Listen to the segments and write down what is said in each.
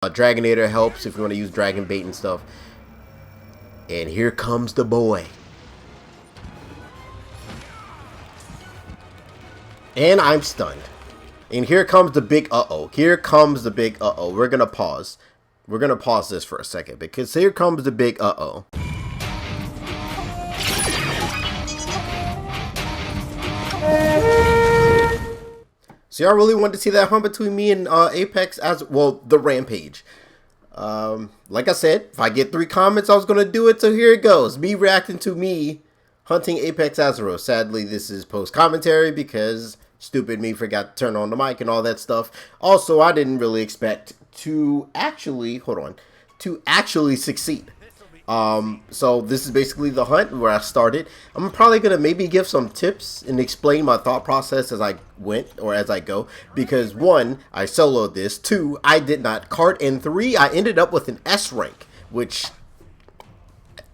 Dragonator helps if you want to use dragon bait and stuff. And here comes the boy. And I'm stunned. And here comes the big uh-oh. Here comes the big uh-oh. We're going to pause. We're going to pause this for a second because here comes the big uh-oh. So y'all really wanted to see that hunt between me and Apex as well, the Rampage. Like I said, if I get 3 comments, I was going to do it. So here it goes. Me reacting to me hunting Apex Arzuros. Sadly, this is post-commentary because stupid me forgot to turn on the mic and all that stuff. Also, I didn't really expect to actually, to actually succeed. So this is basically the hunt where I started. I'm probably going to maybe give some tips and explain my thought process as I went or as I go. Because 1, I soloed this. 2, I did not cart. And 3, I ended up with an S rank. Which,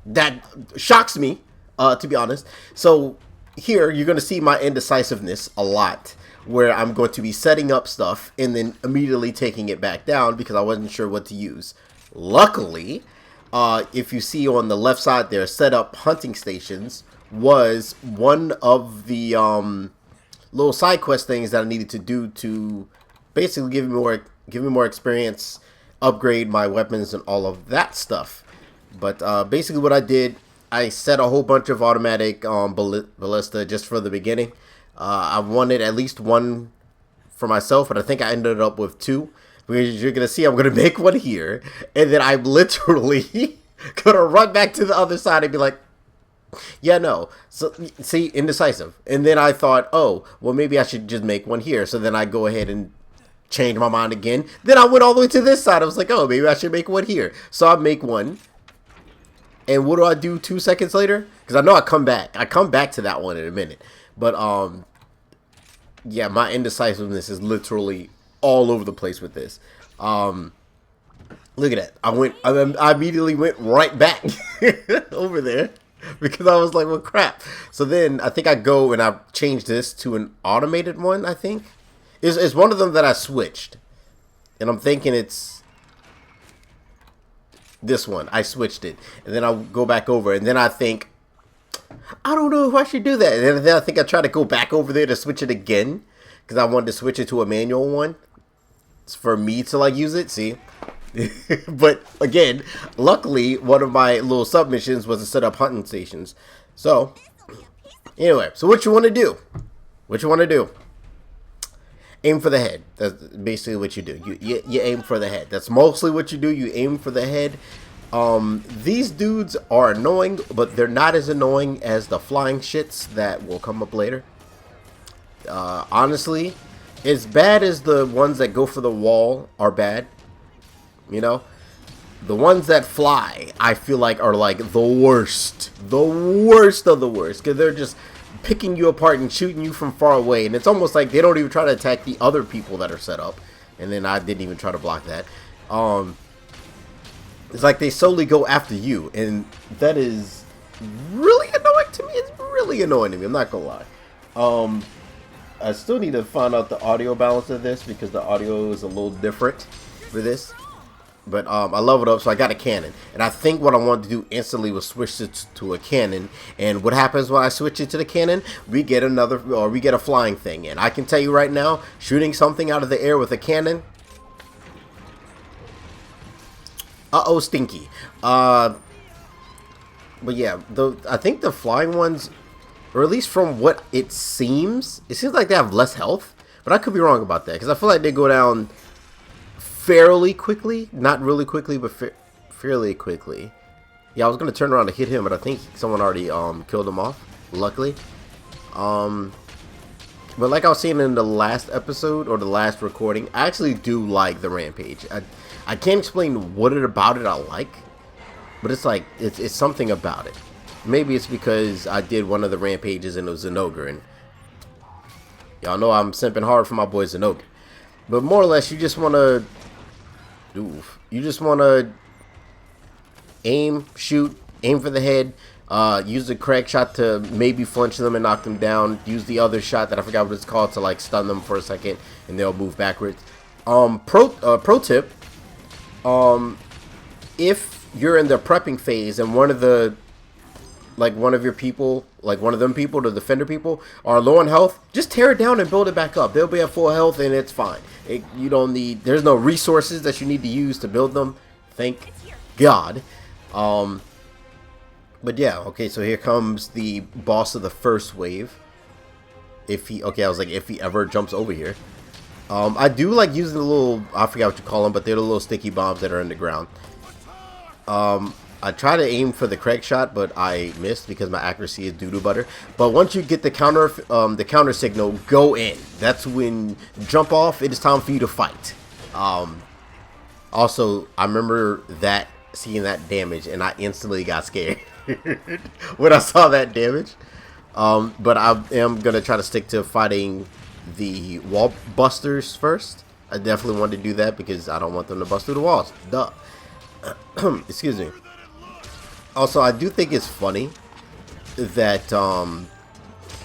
that shocks me, to be honest. So here, you're going to see my indecisiveness a lot. Where I'm going to be setting up stuff and then immediately taking it back down because I wasn't sure what to use. Luckily, if you see on the left side there, set up hunting stations was one of the little side quest things that I needed to do to basically give me more experience, upgrade my weapons and all of that stuff. But basically what I did, I set a whole bunch of automatic ballista just for the beginning. I wanted at least 1 for myself, but I think I ended up with 2. Because you're going to see I'm going to make 1 here. And then I'm literally going to run back to the other side and be like, yeah, no. So, see, indecisive. And then I thought, oh, well, maybe I should just make 1 here. So then I go ahead and change my mind again. Then I went all the way to this side. I was like, oh, maybe I should make 1 here. So I make 1. And what do I do 2 seconds later? Because I know I come back. I come back to that one in a minute. But, yeah, my indecisiveness is literally all over the place with this. Look at that. I immediately went right back over there because I was like, well, crap. So then I think I go and I changed this to an automated one, I think. It's one of them that I switched. And I'm thinking it's this one. I switched it. And then I'll go back over. And then I think, I don't know if I should do that. And then I think I try to go back over there to switch it again. Because I wanted to switch it to a manual one. It's for me to like use it, see? But again, luckily, one of my little submissions was to set up hunting stations. So, anyway, so what you want to do? What you want to do? Aim for the head. That's basically what you do. You aim for the head. That's mostly what you do. You aim for the head. These dudes are annoying, but they're not as annoying as the flying shits that will come up later. Honestly, as bad as the ones that go for the wall are bad, you know, the ones that fly, I feel like are like the worst of the worst, because they're just picking you apart and shooting you from far away, and it's almost like they don't even try to attack the other people that are set up, and then I didn't even try to block that. It's like they solely go after you, and that is really annoying to me. It's really annoying to me, I'm not gonna lie. I still need to find out the audio balance of this because the audio is a little different for this. But I leveled up, so I got a cannon. And I think what I wanted to do instantly was switch it to a cannon. And what happens when I switch it to the cannon? We get a flying thing. And I can tell you right now, shooting something out of the air with a cannon, uh-oh, stinky. But yeah, I think the flying ones, or at least from what it seems like they have less health. But I could be wrong about that, because I feel like they go down fairly quickly. Not really quickly, but fairly quickly. Yeah, I was going to turn around to hit him, but I think someone already killed him off, luckily. But like I was saying in the last episode, or the last recording, I actually do like the Rampage. I can't explain what about it I like, but it's like, it's something about it. Maybe it's because I did one of the Rampages and it was Zenogre, and y'all know I'm simping hard for my boy Zenogre. But more or less, you just want to aim, shoot, aim for the head, use the correct shot to maybe flinch them and knock them down, use the other shot that I forgot what it's called to like stun them for a second and they'll move backwards. Pro tip, If you're in the prepping phase and one of your people, like one of them people, the defender people, are low on health, just tear it down and build it back up. They'll be at full health and it's fine. You don't need, there's no resources that you need to use to build them. Thank God. But yeah, okay, so here comes the boss of the first wave. If he ever jumps over here. I do like using the little, I forgot what you call them, but they're the little sticky bombs that are in the ground. I try to aim for the Craig shot, but I missed because my accuracy is doo-doo butter. But once you get the counter signal, go in. That's when you jump off. It is time for you to fight. Also, I remember seeing that damage, and I instantly got scared when I saw that damage. But I am gonna try to stick to fighting the wall busters first. I definitely want to do that because I don't want them to bust through the walls. Duh. Excuse me. Also, I do think it's funny that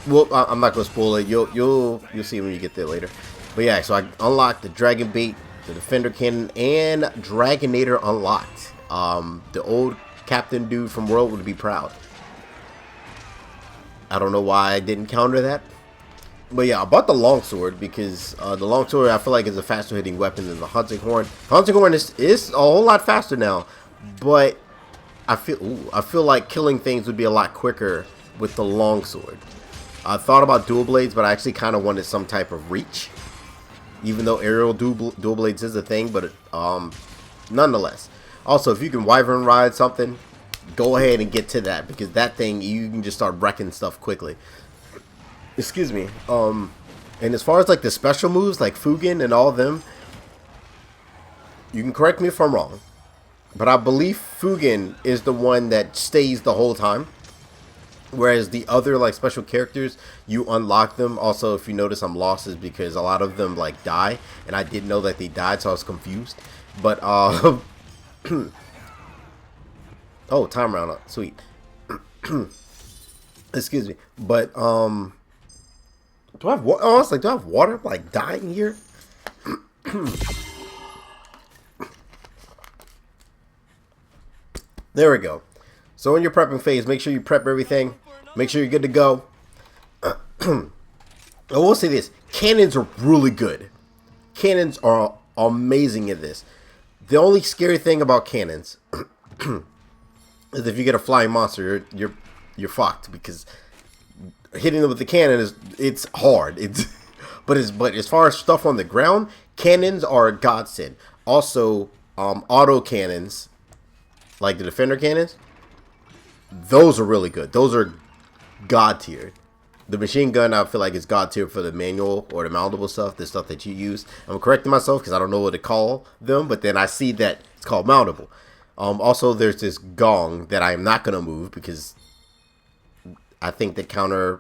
well, I'm not gonna spoil it. You'll see when you get there later. But yeah, so I unlocked the Dragon Bait, the Defender Cannon, and Dragonator unlocked. The old captain dude from World would be proud. I don't know why I didn't counter that. But yeah, I bought the longsword because the longsword I feel like is a faster hitting weapon than the hunting horn. Hunting horn is a whole lot faster now, but I feel like killing things would be a lot quicker with the longsword. I thought about dual blades, but I actually kind of wanted some type of reach, even though aerial dual blades is a thing. But nonetheless, also if you can wyvern ride something, go ahead and get to that because that thing you can just start wrecking stuff quickly. Excuse me. And as far as like the special moves like Fugen and all of them, you can correct me if I'm wrong, but I believe Fugen is the one that stays the whole time, whereas the other like special characters, you unlock them. Also, if you notice, I'm lost is because a lot of them like die, and I didn't know that they died, so I was confused. But oh, time round up, sweet. Excuse me, but do I have water? Oh, I was like, do I have water? I'm like dying here. There we go. So in your prepping phase, make sure you prep everything. Make sure you're good to go. I will say this. Cannons are really good. Cannons are amazing at this. The only scary thing about cannons is if you get a flying monster, you're fucked because hitting them with the cannon it's hard. But as far as stuff on the ground, cannons are a godsend. Also, auto cannons, like the defender cannons, those are really good. Those are god tier. The machine gun, I feel like, is god tier for the manual or the mountable stuff, the stuff that you use. I'm correcting myself because I don't know what to call them, but then I see that it's called mountable. Also, there's this gong that I am not going to move because I think the counter,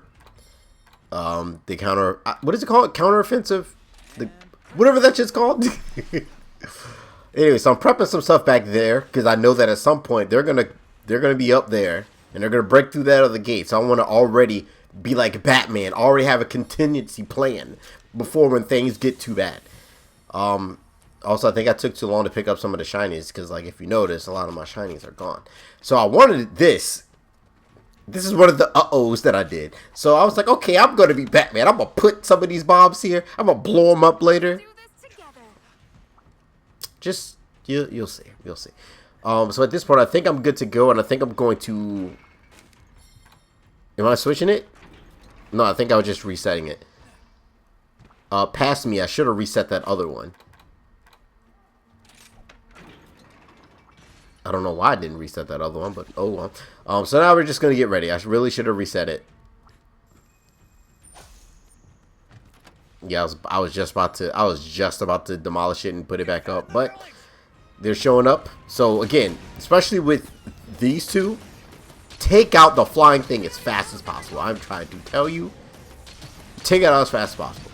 what is it called? Counter offensive? Whatever that shit's called. Anyway, so I'm prepping some stuff back there because I know that at some point they're gonna be up there and they're gonna break through that other gate. So I want to already be like Batman, already have a contingency plan before when things get too bad. Also, I think I took too long to pick up some of the shinies because, like, if you notice, a lot of my shinies are gone. So I wanted this. This is one of the uh-ohs that I did. So I was like, okay, I'm gonna be Batman. I'm gonna put some of these bombs here. I'm gonna blow them up later. Just you'll see. So at this point, I think I'm good to go, and I think I'm going to. Am I switching it? No, I think I was just resetting it. Past me, I should have reset that other one. I don't know why I didn't reset that other one, but oh well. So now we're just gonna get ready. I really should have reset it. Yeah, I was just about to demolish it and put it back up, but they're showing up. So again, especially with these two, take out the flying thing as fast as possible. I'm trying to tell you, take it out as fast as possible.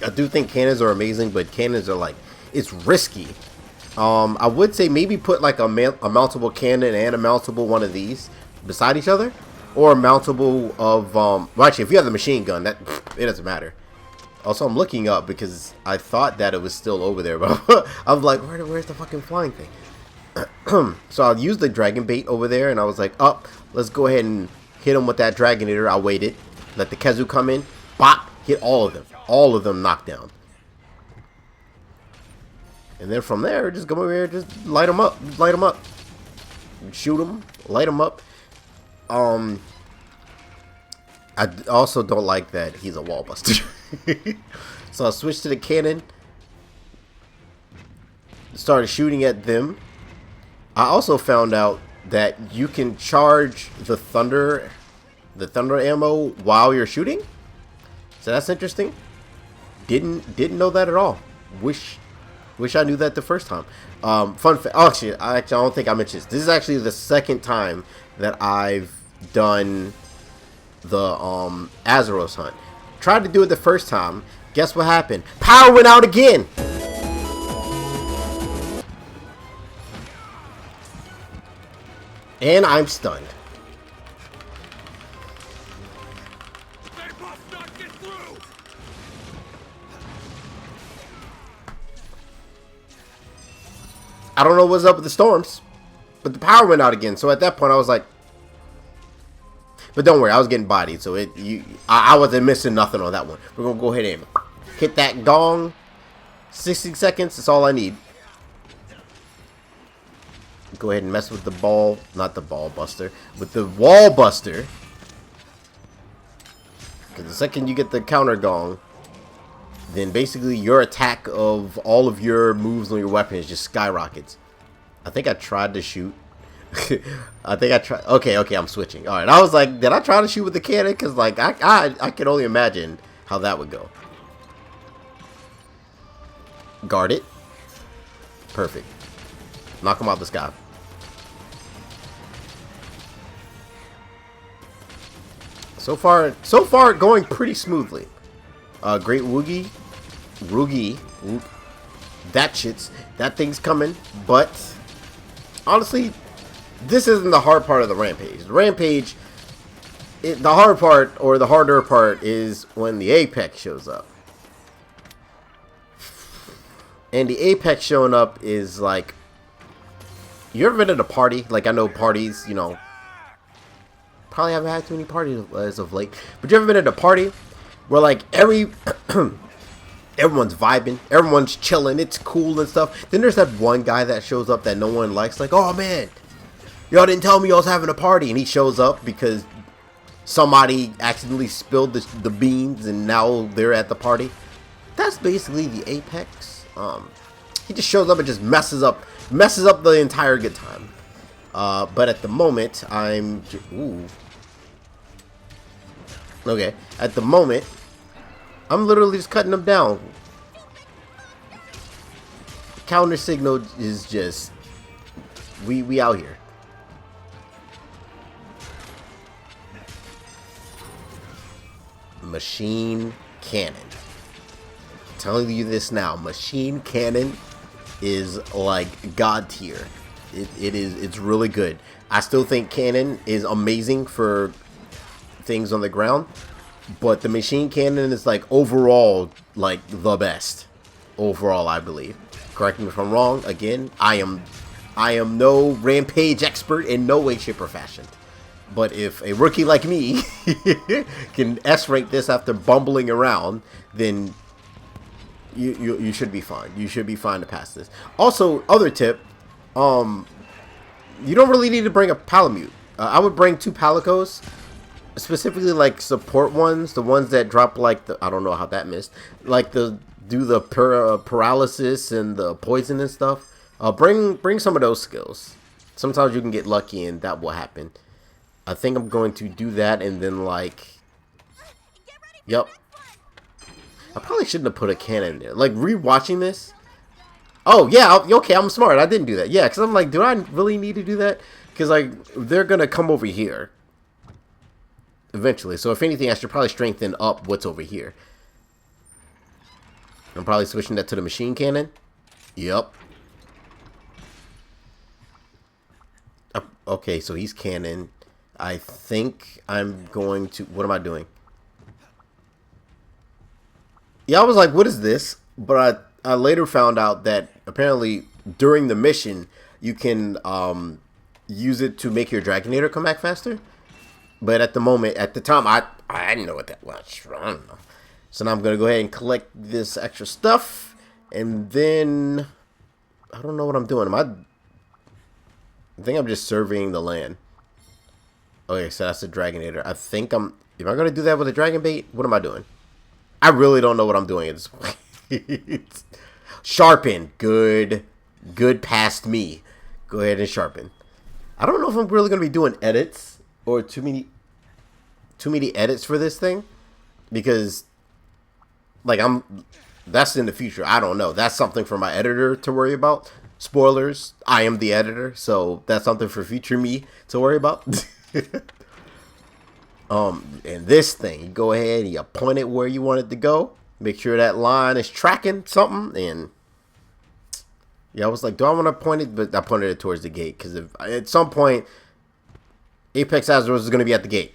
I do think cannons are amazing, but cannons are like, it's risky. I would say maybe put like a mountable cannon and a mountable one of these beside each other, or a mountable of well, actually, if you have the machine gun, that it doesn't matter. Also, I'm looking up because I thought that it was still over there, but I'm like, where's the fucking flying thing? So I'll use the dragon bait over there, and I was like, oh, let's go ahead and hit him with that Dragonator. I waited, let the Kezu come in, bop, hit all of them knocked down. And then from there, just go over here, just light them up, shoot them, light them up. I also don't like that he's a wall buster. So I'll switch to the cannon. Started shooting at them. I also found out that you can charge the thunder ammo while you're shooting. So that's interesting. Didn't know that at all. Wish I knew that the first time. Fun fact. Oh, actually, I don't think I mentioned this. This is actually the second time that I've done the Arzuros hunt. Tried to do it the first time. Guess what happened? Power went out again. And I'm stunned. I don't know what's up with the storms, but the power went out again. So at that point, I was like, but don't worry, I was getting bodied, so I wasn't missing nothing on that one. We're gonna go ahead and hit that gong. 60 seconds, that's all I need. Go ahead and mess with the ball, not the ball buster, with the wall buster. Because the second you get the counter gong, then basically your attack of all of your moves on your weapons just skyrockets. I think I tried to shoot. I think I tried. Okay, I'm switching. All right, I was like, did I try to shoot with the cannon? Because like I can only imagine how that would go. Guard it. Perfect. Knock him out the sky. So far going pretty smoothly. Great Woogie. That thing's coming. But honestly, this isn't the hard part of the rampage. The rampage, the hard part, or the harder part, is when the Apex shows up. And the Apex showing up is like, you ever been at a party? Like, I know parties, you know, probably haven't had too many parties as of late. But you ever been at a party where like everyone's vibing, everyone's chilling, it's cool and stuff. Then there's that one guy that shows up that no one likes, like, oh man, y'all didn't tell me y'all was having a party, and he shows up because somebody accidentally spilled the beans and now they're at the party. That's basically the Apex. He just shows up and just messes up the entire good time. But at the moment, okay, at the moment, I'm literally just cutting them down. Counter signal is just, we out here. Machine cannon. Telling you this now, machine cannon is like god tier. It's really good. I still think cannon is amazing for things on the ground, but the machine cannon is like overall like the best overall, I believe. Correct me if I'm wrong. Again, I am no rampage expert in no way, shape, or fashion. But if a rookie like me can S-rank this after bumbling around, then you should be fine. You should be fine to pass this. Also, other tip, you don't really need to bring a Palamute. I would bring 2 Palicos, specifically like support ones, the ones that drop like the, I don't know how that missed, like do the paralysis and the poison and stuff. Bring some of those skills. Sometimes you can get lucky and that will happen. I think I'm going to do that, and then like, yep. I probably shouldn't have put a cannon there. Like, rewatching this. Oh, yeah, okay, I'm smart. I didn't do that. Yeah, because I'm like, do I really need to do that? Because, like, they're going to come over here eventually. So, if anything, I should probably strengthen up what's over here. I'm probably switching that to the machine cannon. Yep. Okay, so he's cannon. I think I'm going to... What am I doing? Yeah, I was like, what is this? But I later found out that apparently during the mission you can use it to make your Dragonator come back faster. But at the moment, at the time, I didn't know what that was. I don't know. So now I'm gonna go ahead and collect this extra stuff, and then I don't know what I'm doing. I think I'm just surveying the land. Okay, so that's a Dragonator. I think I'm. Am I gonna do that with a Dragon Bait? What am I doing? I really don't know what I'm doing at this point. Sharpen. Good. Good past me. Go ahead and sharpen. I don't know if I'm really gonna be doing edits or too many edits for this thing, because like that's in the future. I don't know. That's something for my editor to worry about. Spoilers, I am the editor, so that's something for future me to worry about. And this thing, you go ahead and you point it where you want it to go. Make sure that line is tracking something. And yeah, I was like, do I want to point it? But I pointed it towards the gate, because at some point Apex Arzuros is going to be at the gate.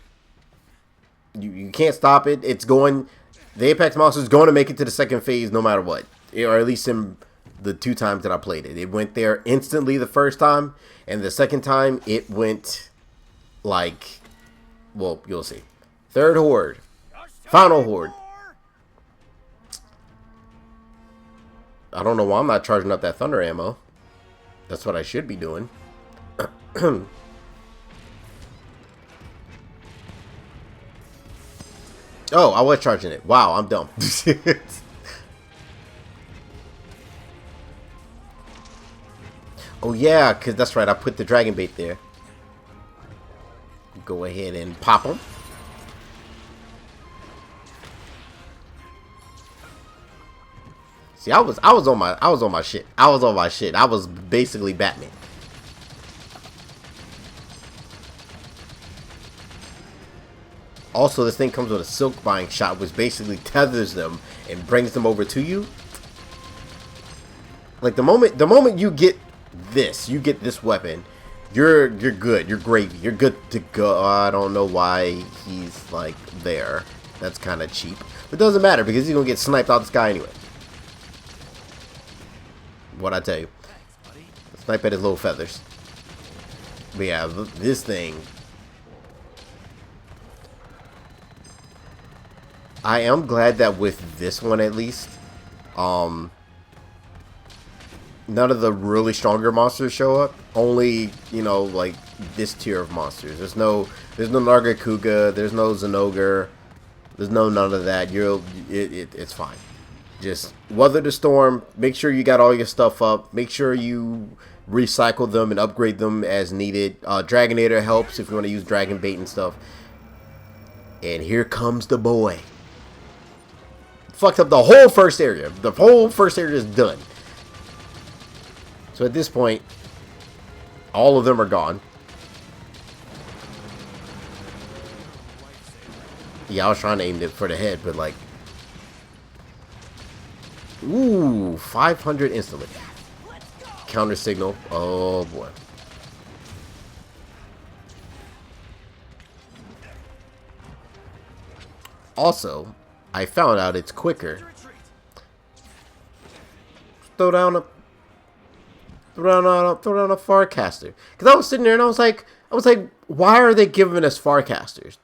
You can't stop it. It's going. The Apex monster is going to make it to the second phase no matter what, or at least in the 2 times that I played it. It went there instantly the first time, and the second time it went like, well, you'll see. Third horde, final horde. I don't know why I'm not charging up that thunder ammo. That's what I should be doing. Oh, I was charging it. Wow, I'm dumb. Oh yeah, because that's right. I put the dragon bait there. Go ahead and pop them. See, I was on my shit. I was basically Batman. Also, this thing comes with a silk buying shot, which basically tethers them and brings them over to you. Like the moment you get this weapon, you're good. You're gravy. You're good to go. I don't know why he's like there. That's kind of cheap. But it doesn't matter because he's gonna get sniped out the sky anyway. What I tell you, snipe at his little feathers. But yeah, this thing. I am glad that with this one at least, none of the really stronger monsters show up. Only, you know, like this tier of monsters. There's no Nargacuga, there's no Zenogre, there's none of that. It's fine. Just weather the storm. Make sure you got all your stuff up. Make sure you recycle them and upgrade them as needed. Dragonator helps if you want to use dragon bait and stuff. And here comes the boy. Fucked up the whole first area. The whole first area is done. So at this point, all of them are gone. Yeah, I was trying to aim it for the head, but like, ooh, 500 instantly. Counter signal. Oh boy. Also, I found out it's quicker. Throw down a Farcaster. Because I was sitting there and I was like, why are they giving us Farcasters?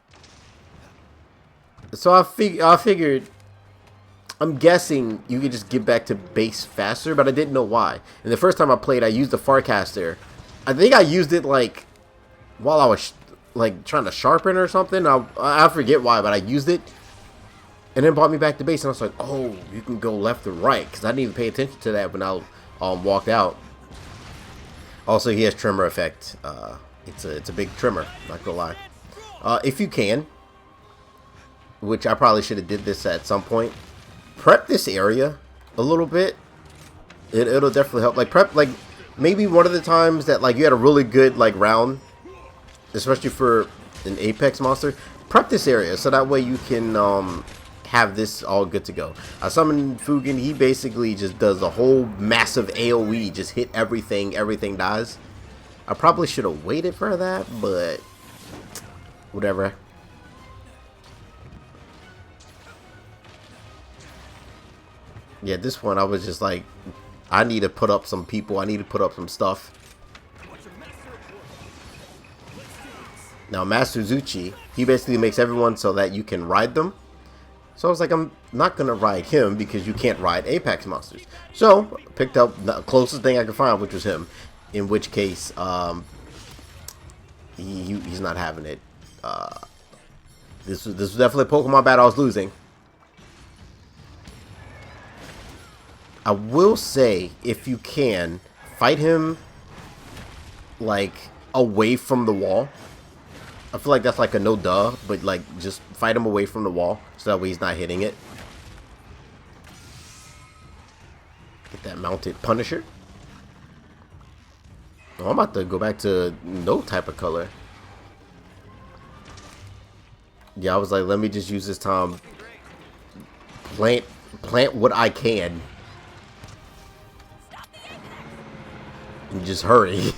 So I figured, I'm guessing you could just get back to base faster, but I didn't know why. And the first time I played, I used the Farcaster. I think I used it like while I was like trying to sharpen or something. I forget why, but I used it. And then brought me back to base, and I was like, oh, you can go left or right. Because I didn't even pay attention to that when I walked out. Also, he has tremor effect. It's a big tremor, not gonna lie. If you can, which I probably should have did this at some point, prep this area a little bit. It'll definitely help. Like prep, like maybe one of the times that like you had a really good like round, especially for an Apex monster. Prep this area so that way you can have this all good to go. I summoned Fugen. He basically just does a whole massive AoE, just hit everything dies. I probably should have waited for that, but whatever. Yeah, at this point I was just like, I need to put up some people. I need to put up some stuff. Now, Master Utsushi, he basically makes everyone so that you can ride them. So I was like, I'm not going to ride him because you can't ride Apex monsters. So, picked up the closest thing I could find, which was him. In which case, he's not having it. This was definitely a Pokemon battle I was losing. I will say, if you can, fight him, like, away from the wall. I feel like that's like a no duh, but like just fight him away from the wall so that way he's not hitting it. Get that mounted Punisher. Oh, I'm about to go back to no type of color. Yeah, I was like, let me just use this time. Plant what I can. And just hurry.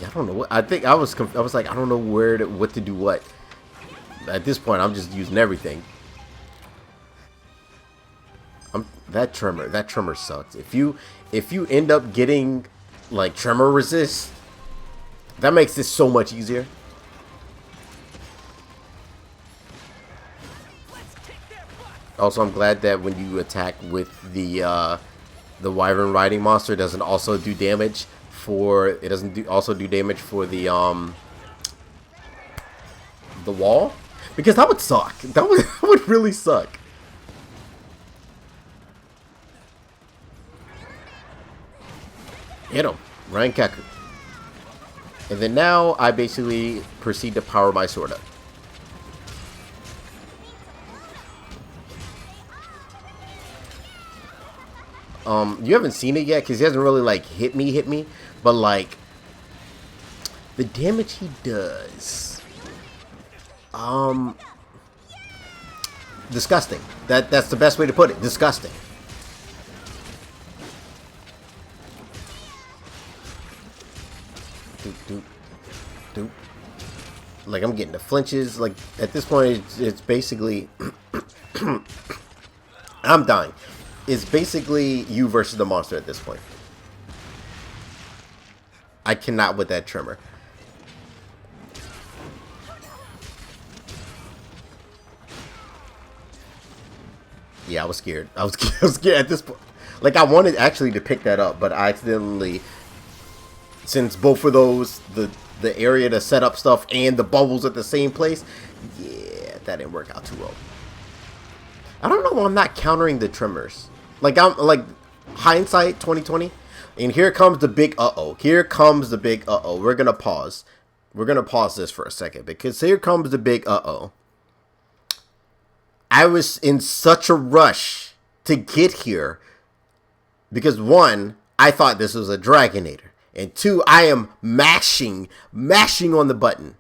I don't know what I think. I was like, I don't know what to do. What at this point, I'm just using everything. That tremor sucks. If you end up getting like tremor resist, that makes this so much easier. Also, I'm glad that when you attack with the wyvern riding monster, it doesn't also do damage. It doesn't also do damage for the wall, because that would suck. That would really suck. Hit him, Rankaku. And then now I basically proceed to power my sword up. You haven't seen it yet because he hasn't really like hit me, but like the damage he does, disgusting. That's the best way to put it. Disgusting. Doop. Like I'm getting the flinches. Like at this point, it's basically I'm dying. It's basically you versus the monster at this point. I cannot with that tremor. Yeah, I was scared. I was scared at this point. Like I wanted actually to pick that up, but I accidentally, since both of those, the area to set up stuff and the bubbles at the same place, yeah, that didn't work out too well. I don't know why I'm not countering the tremors. Like I'm like hindsight 2020, and here comes the big uh-oh. Here comes the big uh-oh. We're gonna pause. We're gonna pause this for a second because here comes the big uh-oh. I was in such a rush to get here because one, I thought this was a Dragonator, and two, I am mashing on the button,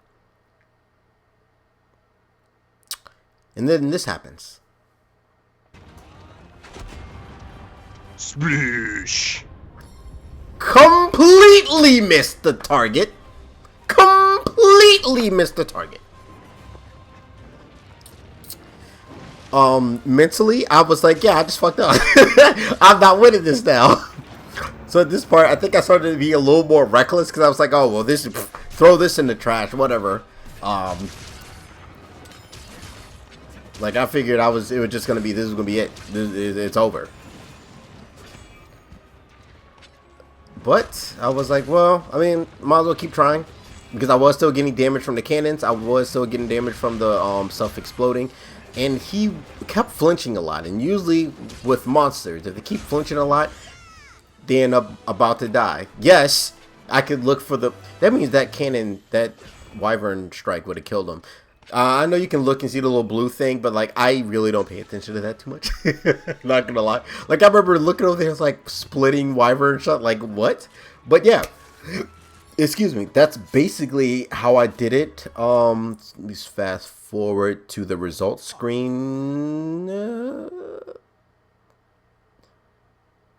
and then this happens. Sploosh. Completely missed the target. Completely missed the target. Mentally, I was like, yeah, I just fucked up. I'm not winning this now. So at this part, I think I started to be a little more reckless because I was like, oh, well, throw this in the trash, whatever. Like I figured it was just gonna be, this is gonna be it. It's over. But I was like, well, I mean, might as well keep trying. Because I was still getting damage from the cannons. I was still getting damage from the stuff exploding. And he kept flinching a lot. And usually with monsters, if they keep flinching a lot, they end up about to die. Yes, I could look for the... That means that cannon, that wyvern strike would have killed him. I know you can look and see the little blue thing, but like I really don't pay attention to that too much. Not gonna lie. Like I remember looking over there, it's like splitting wyvern shot. Like what? But yeah, excuse me. That's basically how I did it. Let me fast forward to the results screen.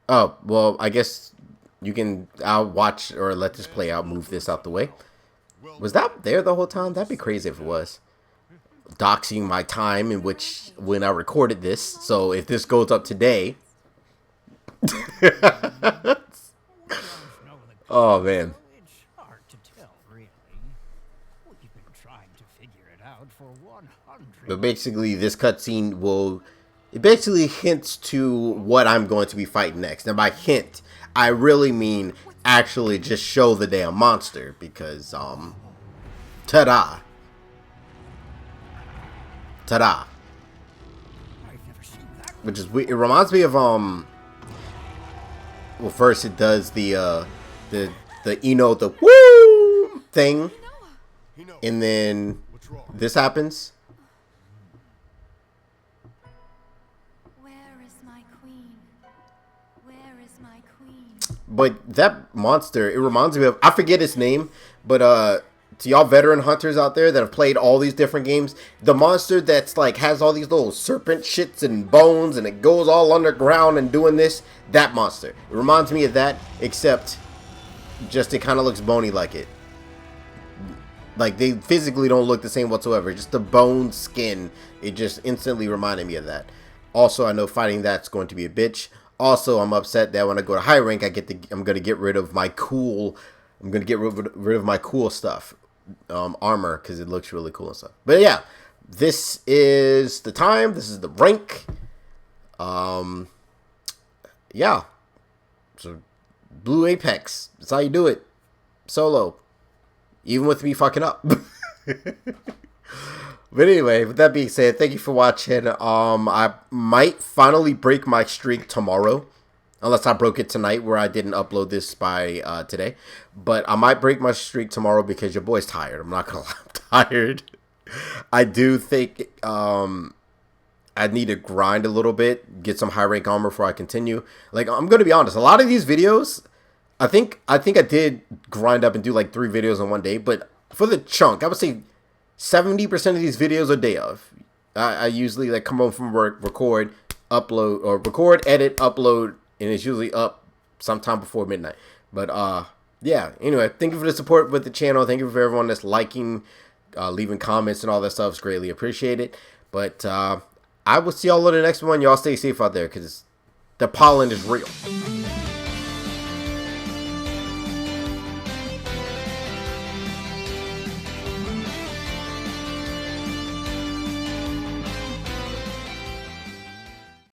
Oh well, I guess you can. I'll watch or let this play out. Move this out the way. Was that there the whole time? That'd be crazy if it was. doxing my time in which when I recorded this. So if this goes up today, oh man. It's hard to tell, really. We've been trying to figure it out for 100. But basically, this cutscene will, it basically hints to what I'm going to be fighting next. And by hint, I really mean actually just show the damn monster, because ta-da. Ta-da. I've never seen that. Which is weird. It reminds me of well, first it does the the woo thing, and then this happens. Where is my queen? Where is my queen? But that monster, it reminds me of, I forget its name, but to y'all veteran hunters out there that have played all these different games, the monster that's like has all these little serpent shits and bones and it goes all underground and doing this, that monster. It reminds me of that, except just it kind of looks bony like it. Like they physically don't look the same whatsoever. Just the bone skin, it just instantly reminded me of that. Also, I know fighting that's going to be a bitch. Also, I'm upset that when I go to high rank, I'm gonna get rid of my cool. I'm gonna get rid of my cool stuff, armor, because it looks really cool and stuff. But yeah, this is the time. This is the rank. Yeah. So, blue Apex. That's how you do it. Solo. Even with me fucking up. But anyway, with that being said, thank you for watching. I might finally break my streak tomorrow. Unless I broke it tonight where I didn't upload this by today. But I might break my streak tomorrow because your boy's tired. I'm not going to lie. I'm tired. I do think I need to grind a little bit. Get some high rank armor before I continue. Like, I'm going to be honest. A lot of these videos, I think I did grind up and do like 3 videos in one day. But for the chunk, I would say 70% of these videos are day of. I usually like come home from work, record, upload, or record, edit, upload, and it's usually up sometime before midnight. But yeah, anyway, thank you for the support with the channel. Thank you for everyone that's liking, leaving comments and all that stuff. It's greatly appreciated. But I will see y'all in the next one. Y'all stay safe out there because the pollen is real.